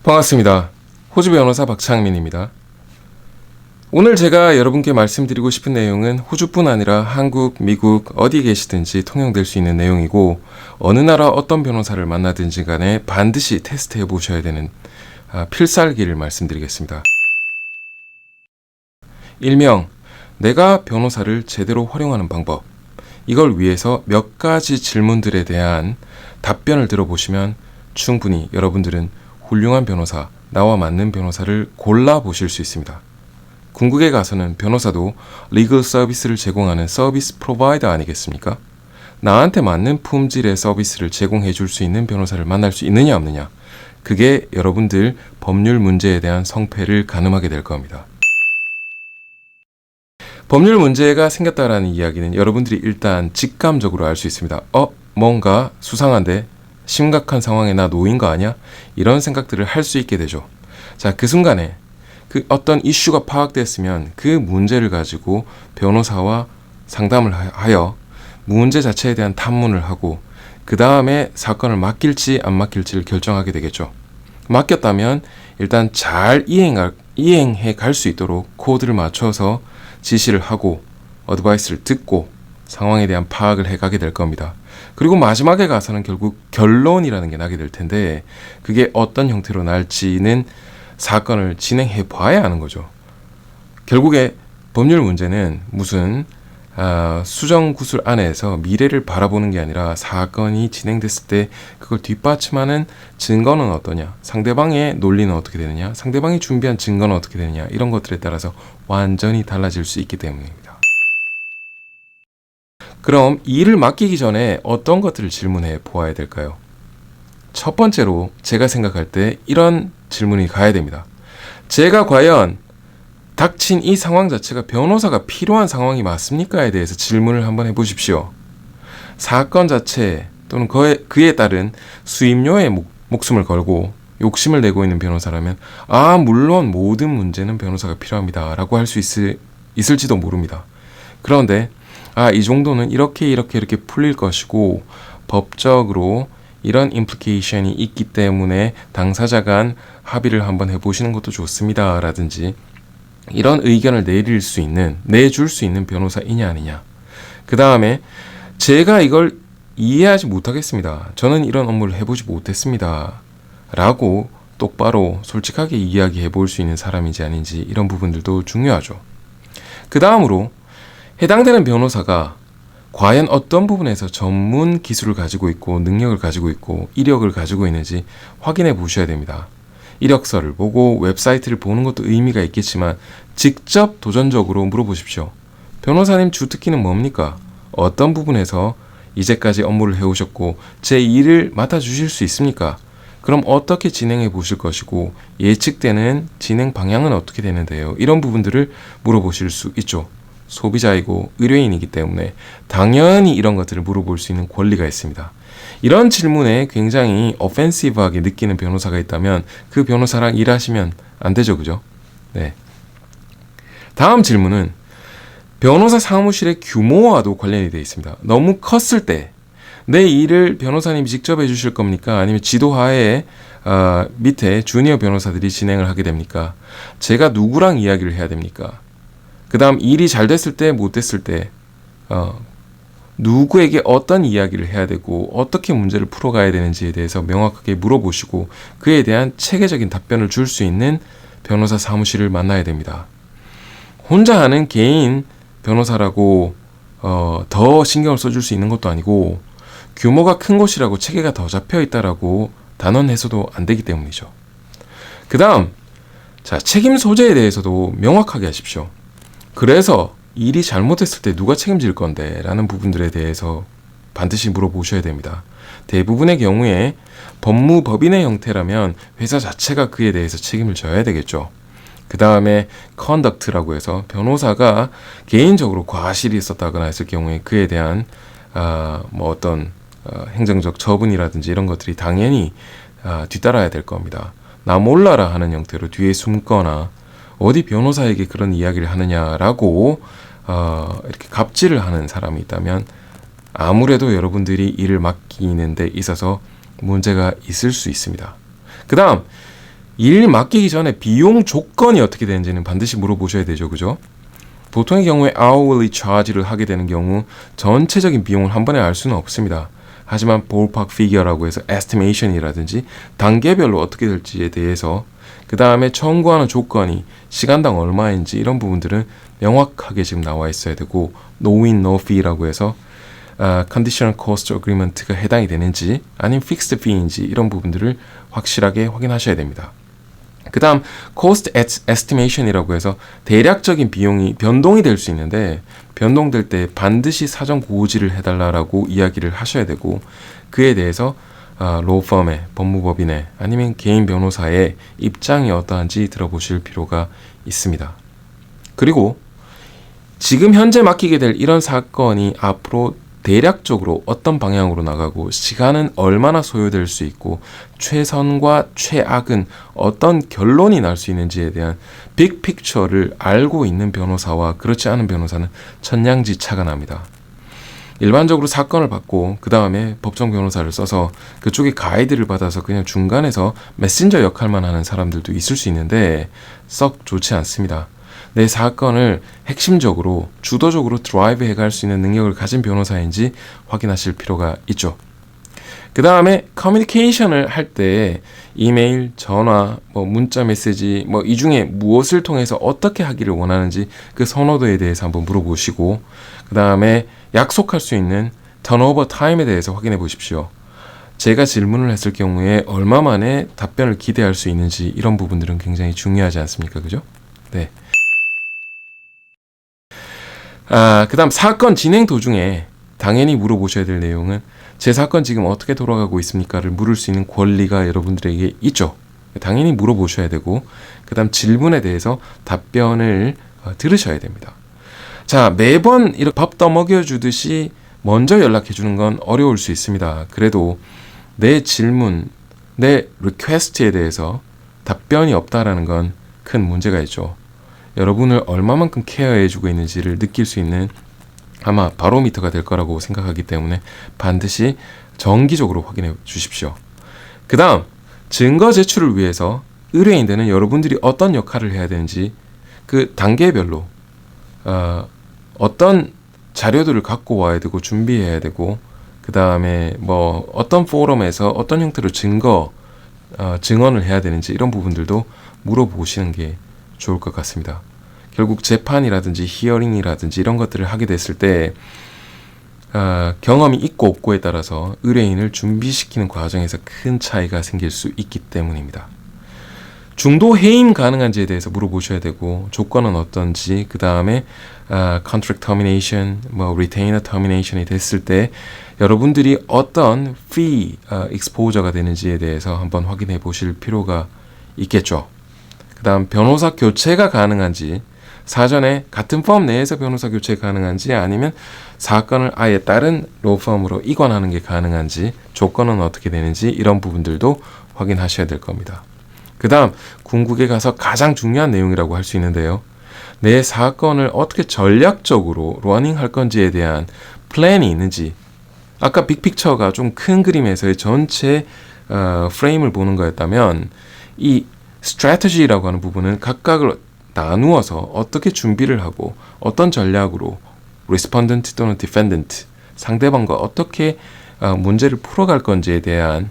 반갑습니다. 호주 변호사 박창민입니다. 오늘 제가 여러분께 말씀드리고 싶은 내용은 호주뿐 아니라 한국, 미국 어디 계시든지 통용될 수 있는 내용이고 어느 나라 어떤 변호사를 만나든지 간에 반드시 테스트해 보셔야 되는 필살기를 말씀드리겠습니다. 일명 내가 변호사를 제대로 활용하는 방법, 이걸 위해서 몇 가지 질문들에 대한 답변을 들어보시면 충분히 여러분들은 훌륭한 변호사, 나와 맞는 변호사를 골라보실 수 있습니다. 궁극에 가서는 변호사도 리걸 서비스를 제공하는 서비스 프로바이더 아니겠습니까? 나한테 맞는 품질의 서비스를 제공해 줄 수 있는 변호사를 만날 수 있느냐 없느냐, 그게 여러분들 법률 문제에 대한 성패를 가늠하게 될 겁니다. 법률 문제가 생겼다라는 이야기는 여러분들이 일단 직감적으로 알 수 있습니다. 뭔가 수상한데? 심각한 상황에 나 놓인 거 아니야? 이런 생각들을 할 수 있게 되죠. 자, 그 순간에 그 어떤 이슈가 파악됐으면 그 문제를 가지고 변호사와 상담을 하여 문제 자체에 대한 탐문을 하고 그 다음에 사건을 맡길지 안 맡길지를 결정하게 되겠죠. 맡겼다면 일단 잘 이행해 갈 수 있도록 코드를 맞춰서 지시를 하고 어드바이스를 듣고 상황에 대한 파악을 해가게 될 겁니다. 그리고 마지막에 가서는 결국 결론이라는 게 나게 될 텐데 그게 어떤 형태로 날지는 사건을 진행해 봐야 하는 거죠. 결국에 법률 문제는 무슨 수정구술 안에서 미래를 바라보는 게 아니라 사건이 진행됐을 때 그걸 뒷받침하는 증거는 어떠냐, 상대방의 논리는 어떻게 되느냐, 상대방이 준비한 증거는 어떻게 되느냐, 이런 것들에 따라서 완전히 달라질 수 있기 때문입니다. 그럼 이 일을 맡기기 전에 어떤 것들을 질문해 보아야 될까요? 첫 번째로 제가 생각할 때 이런 질문이 가야 됩니다. 제가 과연 닥친 이 상황 자체가 변호사가 필요한 상황이 맞습니까에 대해서 질문을 한번 해보십시오. 사건 자체 또는 그에 따른 수임료에 목숨을 걸고 욕심을 내고 있는 변호사라면 물론 모든 문제는 변호사가 필요합니다 라고 할 수 있을지도 모릅니다. 그런데 이 정도는 이렇게 풀릴 것이고 법적으로 이런 임플리케이션이 있기 때문에 당사자 간 합의를 한번 해보시는 것도 좋습니다 라든지 이런 의견을 내줄 수 있는 변호사이냐 아니냐. 그 다음에 제가 이걸 이해하지 못하겠습니다, 저는 이런 업무를 해보지 못했습니다 라고 똑바로 솔직하게 이야기해 볼 수 있는 사람인지 아닌지, 이런 부분들도 중요하죠. 그 다음으로 해당되는 변호사가 과연 어떤 부분에서 전문 기술을 가지고 있고 능력을 가지고 있고 이력을 가지고 있는지 확인해 보셔야 됩니다. 이력서를 보고 웹사이트를 보는 것도 의미가 있겠지만 직접 도전적으로 물어보십시오. 변호사님 주특기는 뭡니까? 어떤 부분에서 이제까지 업무를 해오셨고 제 일을 맡아주실 수 있습니까? 그럼 어떻게 진행해 보실 것이고 예측되는 진행 방향은 어떻게 되는데요? 이런 부분들을 물어보실 수 있죠. 소비자이고 의뢰인이기 때문에 당연히 이런 것들을 물어볼 수 있는 권리가 있습니다. 이런 질문에 굉장히 오펜시브하게 느끼는 변호사가 있다면 그 변호사랑 일하시면 안 되죠, 그죠? 네. 다음 질문은 변호사 사무실의 규모와도 관련이 되어 있습니다. 너무 컸을 때 내 일을 변호사님이 직접 해주실 겁니까? 아니면 지도하에 밑에 주니어 변호사들이 진행을 하게 됩니까? 제가 누구랑 이야기를 해야 됩니까? 그 다음 일이 잘 됐을 때, 못 됐을 때 누구에게 어떤 이야기를 해야 되고 어떻게 문제를 풀어가야 되는지에 대해서 명확하게 물어보시고 그에 대한 체계적인 답변을 줄 수 있는 변호사 사무실을 만나야 됩니다. 혼자 하는 개인 변호사라고 더 신경을 써줄 수 있는 것도 아니고 규모가 큰 곳이라고 체계가 더 잡혀 있다라고 단언해서도 안 되기 때문이죠. 그 다음 책임 소재에 대해서도 명확하게 하십시오. 그래서 일이 잘못했을 때 누가 책임질 건데 라는 부분들에 대해서 반드시 물어보셔야 됩니다. 대부분의 경우에 법무법인의 형태라면 회사 자체가 그에 대해서 책임을 져야 되겠죠. 그 다음에 컨덕트라고 해서 변호사가 개인적으로 과실이 있었다거나 했을 경우에 그에 대한 어떤 행정적 처분이라든지 이런 것들이 당연히 뒤따라야 될 겁니다. 나 몰라라 하는 형태로 뒤에 숨거나 어디 변호사에게 그런 이야기를 하느냐라고 이렇게 갑질을 하는 사람이 있다면 아무래도 여러분들이 일을 맡기는 데 있어서 문제가 있을 수 있습니다. 그 다음 일 맡기기 전에 비용 조건이 어떻게 되는지는 반드시 물어보셔야 되죠. 그죠? 보통의 경우에 hourly charge를 하게 되는 경우 전체적인 비용을 한 번에 알 수는 없습니다. 하지만 ballpark figure라고 해서 estimation이라든지 단계별로 어떻게 될지에 대해서 그 다음에 청구하는 조건이 시간당 얼마인지 이런 부분들은 명확하게 지금 나와 있어야 되고 no win no fee라고 해서 conditional cost agreement가 해당이 되는지 아니면 fixed fee인지 이런 부분들을 확실하게 확인하셔야 됩니다. 그 다음 cost estimation이라고 해서 대략적인 비용이 변동이 될 수 있는데 변동될 때 반드시 사전 고지를 해달라고 이야기를 하셔야 되고 그에 대해서 로우 펌의 법무법인의 아니면 개인 변호사의 입장이 어떠한지 들어보실 필요가 있습니다. 그리고 지금 현재 맡기게 될 이런 사건이 앞으로 대략적으로 어떤 방향으로 나가고 시간은 얼마나 소요될 수 있고 최선과 최악은 어떤 결론이 날 수 있는지에 대한 빅픽처를 알고 있는 변호사와 그렇지 않은 변호사는 천냥지차가 납니다. 일반적으로 사건을 받고 그 다음에 법정 변호사를 써서 그쪽이 가이드를 받아서 그냥 중간에서 메신저 역할만 하는 사람들도 있을 수 있는데 썩 좋지 않습니다. 내 사건을 핵심적으로 주도적으로 드라이브 해갈 수 있는 능력을 가진 변호사인지 확인하실 필요가 있죠. 그 다음에 커뮤니케이션을 할 때 이메일, 전화, 문자 메시지 이 중에 무엇을 통해서 어떻게 하기를 원하는지 그 선호도에 대해서 한번 물어보시고 그 다음에 약속할 수 있는 턴오버 타임에 대해서 확인해 보십시오. 제가 질문을 했을 경우에 얼마 만에 답변을 기대할 수 있는지 이런 부분들은 굉장히 중요하지 않습니까? 그죠? 네. 그 다음 사건 진행 도중에 당연히 물어보셔야 될 내용은 제 사건 지금 어떻게 돌아가고 있습니까를 물을 수 있는 권리가 여러분들에게 있죠. 당연히 물어보셔야 되고 그 다음 질문에 대해서 답변을 들으셔야 됩니다. 자, 매번 이렇게 밥 떠먹여주듯이 먼저 연락해주는 건 어려울 수 있습니다. 그래도 내 질문, 내 리퀘스트에 대해서 답변이 없다라는 건 큰 문제가 있죠. 여러분을 얼마만큼 케어해주고 있는지를 느낄 수 있는 아마 바로미터가 될 거라고 생각하기 때문에 반드시 정기적으로 확인해 주십시오. 그 다음 증거 제출을 위해서 의뢰인들은 여러분들이 어떤 역할을 해야 되는지 그 단계별로 어떤 자료들을 갖고 와야 되고 준비해야 되고 그 다음에 어떤 포럼에서 어떤 형태로 증언을 해야 되는지 이런 부분들도 물어보시는 게 좋을 것 같습니다. 결국 재판이라든지 히어링이라든지 이런 것들을 하게 됐을 때 경험이 있고 없고에 따라서 의뢰인을 준비시키는 과정에서 큰 차이가 생길 수 있기 때문입니다. 중도 해임 가능한지에 대해서 물어보셔야 되고 조건은 어떤지 그 다음에 contract termination, retainer termination이 됐을 때 여러분들이 어떤 fee exposure가 되는지에 대해서 한번 확인해 보실 필요가 있겠죠. 그 다음 변호사 교체가 가능한지 사전에 같은 펌 내에서 변호사 교체 가능한지 아니면 사건을 아예 다른 로펌으로 이관하는 게 가능한지 조건은 어떻게 되는지 이런 부분들도 확인하셔야 될 겁니다. 그 다음 궁극에 가서 가장 중요한 내용이라고 할 수 있는데요. 내 사건을 어떻게 전략적으로 러닝할 건지에 대한 플랜이 있는지 아까 빅픽처가 좀 큰 그림에서의 전체 프레임을 보는 거였다면 이 스트래티지라고 하는 부분은 각각을 나누어서 어떻게 준비를 하고 어떤 전략으로 respondent 또는 defendant 상대방과 어떻게 문제를 풀어갈 건지에 대한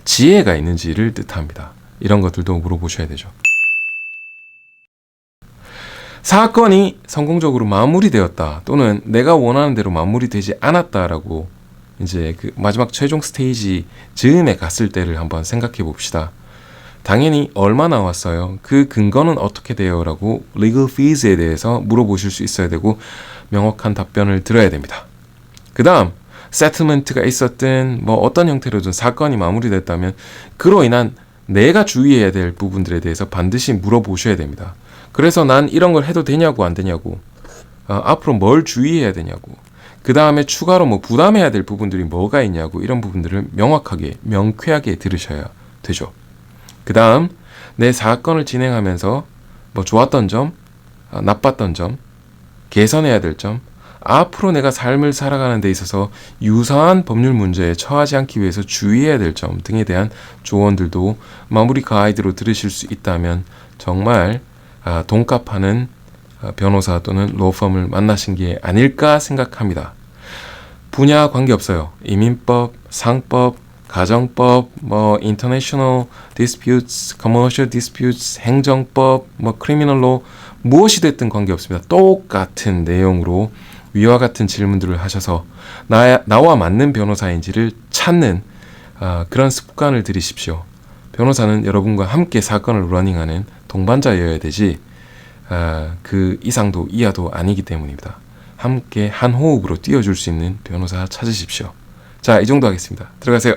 지혜가 있는지를 뜻합니다. 이런 것들도 물어보셔야 되죠. 사건이 성공적으로 마무리되었다 또는 내가 원하는 대로 마무리되지 않았다라고 이제 그 마지막 최종 스테이지 즈음에 갔을 때를 한번 생각해 봅시다. 당연히 얼마 나왔어요? 그 근거는 어떻게 돼요? 라고 legal fees에 대해서 물어보실 수 있어야 되고 명확한 답변을 들어야 됩니다. 그 다음 세틀먼트가 있었든 어떤 형태로든 사건이 마무리됐다면 그로 인한 내가 주의해야 될 부분들에 대해서 반드시 물어보셔야 됩니다. 그래서 난 이런 걸 해도 되냐고 안 되냐고 앞으로 뭘 주의해야 되냐고 그 다음에 추가로 부담해야 될 부분들이 뭐가 있냐고 이런 부분들을 명확하게 명쾌하게 들으셔야 되죠. 그 다음 내 사건을 진행하면서 좋았던 점, 나빴던 점, 개선해야 될 점, 앞으로 내가 삶을 살아가는 데 있어서 유사한 법률 문제에 처하지 않기 위해서 주의해야 될 점 등에 대한 조언들도 마무리 가이드로 들으실 수 있다면 정말 돈값하는 변호사 또는 로펌을 만나신 게 아닐까 생각합니다. 분야 관계없어요. 이민법, 상법, 가정법, international disputes, commercial disputes, 행정법, criminal law 무엇이 됐든 관계없습니다. 똑같은 내용으로 위와 같은 질문들을 하셔서 나와 맞는 변호사인지를 찾는 그런 습관을 들이십시오. 변호사는 여러분과 함께 사건을 러닝하는 동반자여야 되지 그 이상도 이하도 아니기 때문입니다. 함께 한 호흡으로 뛰어줄 수 있는 변호사 찾으십시오. 자, 이 정도 하겠습니다. 들어가세요.